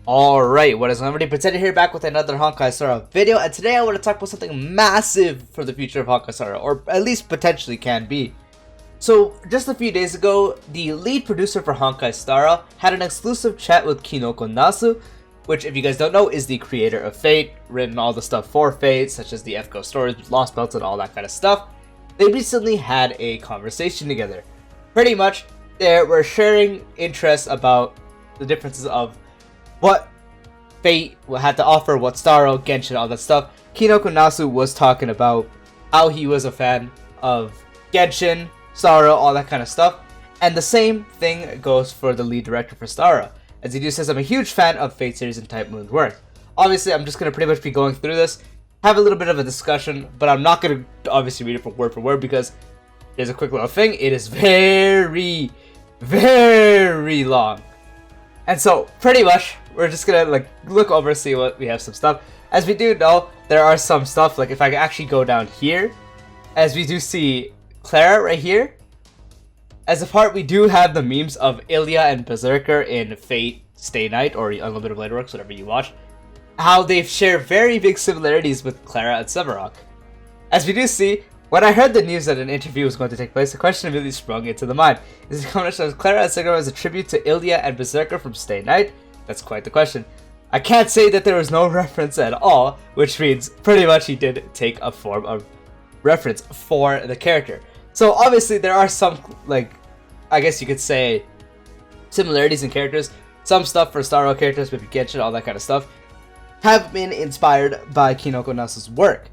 Alright, what is Liberty Pretender here, back with another Honkai Star video, and today I want to talk about something massive for the future of Honkai Star, or at least potentially can be. So, just a few days ago, the lead producer for Honkai Star had an exclusive chat with Kinoko Nasu, which, if you guys don't know, is the creator of Fate, written all the stuff for Fate, such as the FGO stories with Lost Belts and all that kind of stuff. They recently had a conversation together. Pretty much, they were sharing interests about the differences of what Fate had to offer, what Starro, Genshin, all that stuff. Kinoko Nasu was talking about how he was a fan of Genshin, Starro, all that kind of stuff. And the same thing goes for the lead director for Starro. As he says, I'm a huge fan of Fate series and Type Moon's work. Obviously, I'm just going to pretty much be going through this, have a little bit of a discussion, but I'm not going to obviously read it from word for word because there's a quick little thing. It is very, very long. And so, pretty much, we're just gonna look over, see what we have some stuff. As we do know, there are some stuff, like if I can actually go down here, as we do see Clara right here. As a part, we do have the memes of Ilya and Berserker in Fate Stay Night, or Unlimited Blade Works, whatever you watch. How they share very big similarities with Clara and Sevarok. As we do see, when I heard the news that an interview was going to take place, the question immediately sprung into the mind. Is the combination of Clara and Sevarok as a tribute to Ilya and Berserker from Stay Night? That's quite the question. I can't say that there was no reference at all, which means pretty much he did take a form of reference for the character. So obviously there are some, I guess you could say, similarities in characters. Some stuff for Starro characters, maybe Genshin, all that kind of stuff, have been inspired by Kinoko Nasu's work.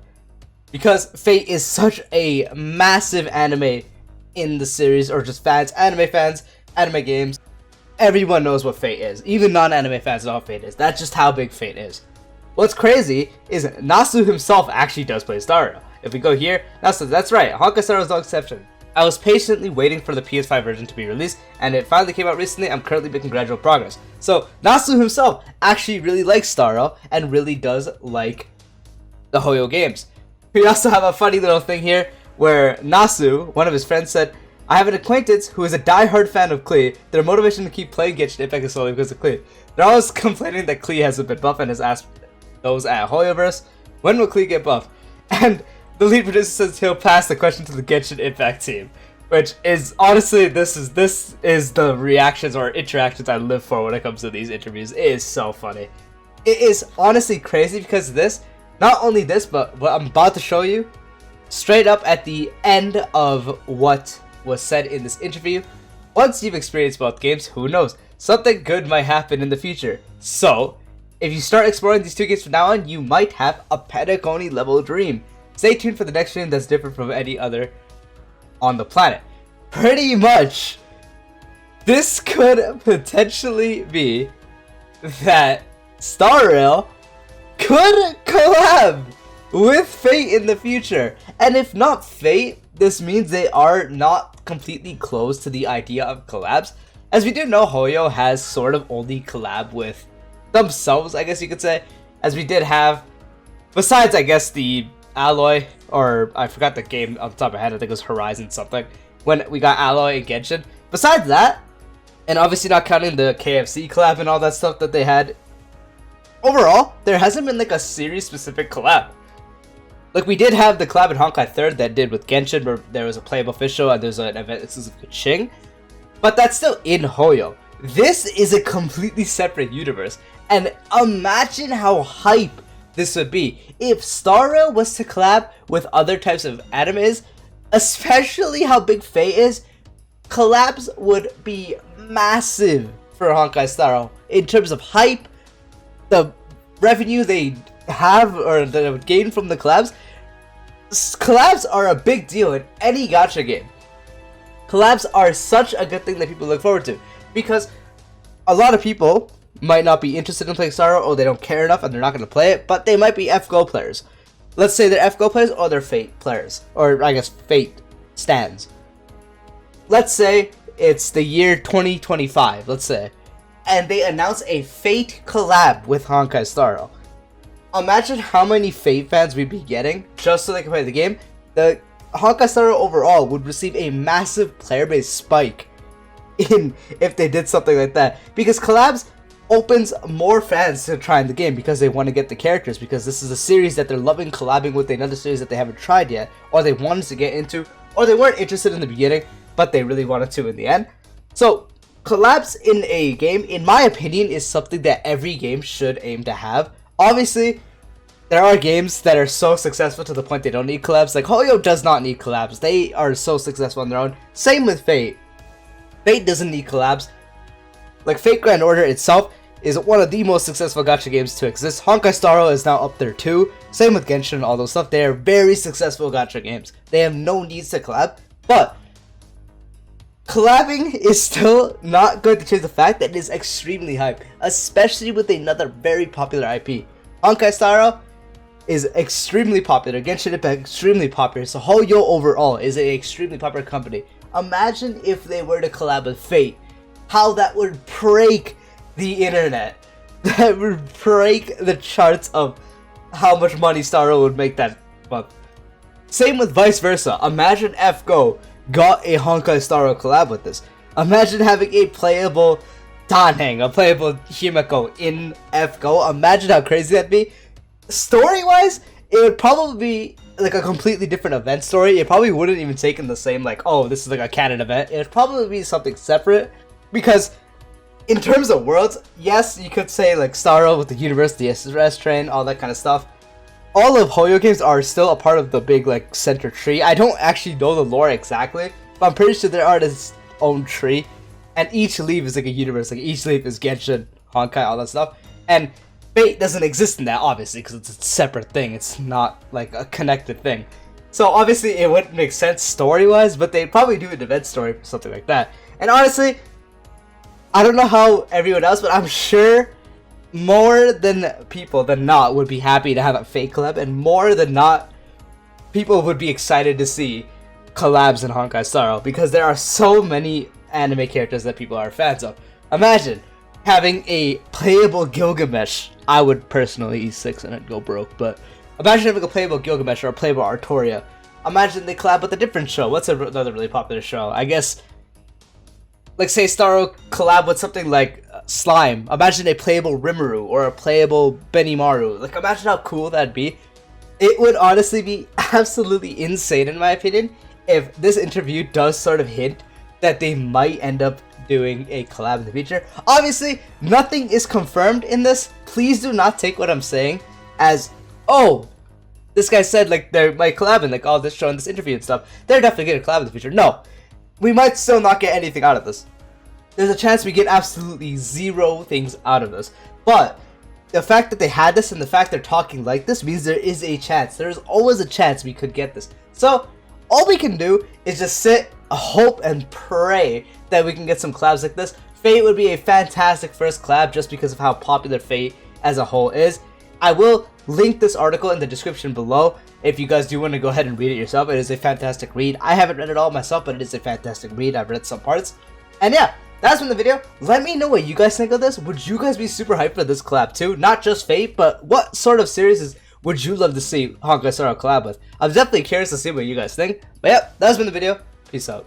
Because Fate is such a massive anime in the series, or just fans, anime games, everyone knows what Fate is. Even non-anime fans know what Fate is. That's just how big Fate is. What's crazy is Nasu himself actually does play Starro. If we go here, Nasu, that's right, Honkai Star is no exception. I was patiently waiting for the PS5 version to be released, and it finally came out recently. I'm currently making gradual progress. So, Nasu himself actually really likes Starro, and really does like the Hoyo games. We also have a funny little thing here where Nasu, one of his friends, said, I have an acquaintance who is a die-hard fan of Klee. Their motivation to keep playing Genshin Impact is solely because of Klee. They're always complaining that Klee hasn't been buffed and has asked those at Hoyoverse, when will Klee get buffed? And the lead producer says he'll pass the question to the Genshin Impact team. Which is, honestly, this is the reactions or interactions I live for when it comes to these interviews. It is so funny. It is honestly crazy because not only this, but what I'm about to show you, straight up at the end of what was said in this interview, once you've experienced both games, who knows, something good might happen in the future. So, if you start exploring these two games from now on, you might have a Petaconi level dream. Stay tuned for the next stream that's different from any other on the planet. Pretty much, this could potentially be that Star Rail could collab with Fate in the future. And if not Fate, this means they are not completely closed to the idea of collabs. As we do know, Hoyo has sort of only collab with themselves, I guess you could say. As we did have, besides I guess the Alloy, or I forgot the game off the top of my head, I think it was Horizon something, when we got Alloy and Genshin. Besides that, and obviously not counting the KFC collab and all that stuff that they had, overall, there hasn't been a series-specific collab. We did have the collab in Honkai 3rd that did with Genshin, where there was a playable official and there's an event exclusive with Ching. But that's still in Hoyo. This is a completely separate universe. And imagine how hype this would be if Starro was to collab with other types of animes, especially how big Fate is. Collabs would be massive for Honkai Starro in terms of hype, the revenue they have or that they would gain from the collabs. Collabs are a big deal in any gacha game. Collabs are such a good thing that people look forward to, because a lot of people might not be interested in playing Starro, or they don't care enough and they're not going to play it, but they might be FGO players. Let's say they're FGO players or they're Fate players, or I guess Fate stands. Let's say it's the year 2025, let's say, and they announce a Fate collab with Honkai Starro. Imagine how many Fate fans we'd be getting just so they can play the game. The Honkai Starro overall would receive a massive player base spike in if they did something like that, because collabs opens more fans to trying the game because they want to get the characters, because this is a series that they're loving collabing with another series that they haven't tried yet, or they wanted to get into, or they weren't interested in the beginning but they really wanted to in the end. So collabs in a game, in my opinion, is something that every game should aim to have. Obviously there are games that are so successful to the point they don't need collabs. Like Hoyo does not need collabs, they are so successful on their own. Same with Fate doesn't need collabs. Like Fate Grand Order itself is one of the most successful gacha games to exist. Honkai Star Rail is now up there too. Same with Genshin and all those stuff. They are very successful gacha games. They have no needs to collab. But collabing is still not going to change the fact that it is extremely hype, especially with another very popular IP. Honkai Star Rail is extremely popular. Genshin Impact extremely popular. So Hoyo overall is an extremely popular company. Imagine if they were to collab with Fate. How that would break the internet. That would break the charts of how much money Star Rail would make that month. Same with vice versa. Imagine FGO got a Honkai Star Rail collab with this. Imagine having a playable Danheng, a playable Himeko in FGO. Imagine how crazy that'd be. Story-wise, it would probably be like a completely different event story. It probably wouldn't even take in the same, like, oh, this is like a canon event. It would probably be something separate. Because in terms of worlds, yes, you could say like Star Rail with the universe, the HSR train, all that kind of stuff. All of Hoyo games are still a part of the big like center tree. I don't actually know the lore exactly, but I'm pretty sure there are its own tree, and each leaf is like a universe. Like each leaf is Genshin, Honkai, all that stuff. And Fate doesn't exist in that, obviously, because it's a separate thing. It's not like a connected thing. So obviously it wouldn't make sense story-wise, but they'd probably do an event story for something like that. And honestly, I don't know how everyone else, but I'm sure more than people than not would be happy to have a Fate collab, and more than not, people would be excited to see collabs in Honkai Star Rail, because there are so many anime characters that people are fans of. Imagine having a playable Gilgamesh. I would personally E6 and I'd go broke, but imagine having a playable Gilgamesh or a playable Artoria. Imagine they collab with a different show. What's another really popular show? I guess, like say Star Rail collab with something like Slime. Imagine a playable Rimuru or a playable Benimaru. Like imagine how cool that'd be. It would honestly be absolutely insane in my opinion if this interview does sort of hint that they might end up doing a collab in the future. Obviously, nothing is confirmed in this. Please do not take what I'm saying as, oh, this guy said like they might collab in like all this show and this interview and stuff. They're definitely gonna collab in the future. No. We might still not get anything out of this. There's a chance we get absolutely zero things out of this. But the fact that they had this and the fact they're talking like this means there is a chance. There is always a chance we could get this. So all we can do is just sit, hope, and pray that we can get some collabs like this. Fate would be a fantastic first collab just because of how popular Fate as a whole is. I will link this article in the description below if you guys do want to go ahead and read it yourself. It is a fantastic read. I haven't read it all myself, but it is a fantastic read. I've read some parts. And yeah, that's been the video. Let me know what you guys think of this. Would you guys be super hyped for this collab too? Not just Fate, but what sort of series would you love to see Honkai Star Rail collab with? I'm definitely curious to see what you guys think. But yeah, that's been the video. Peace out.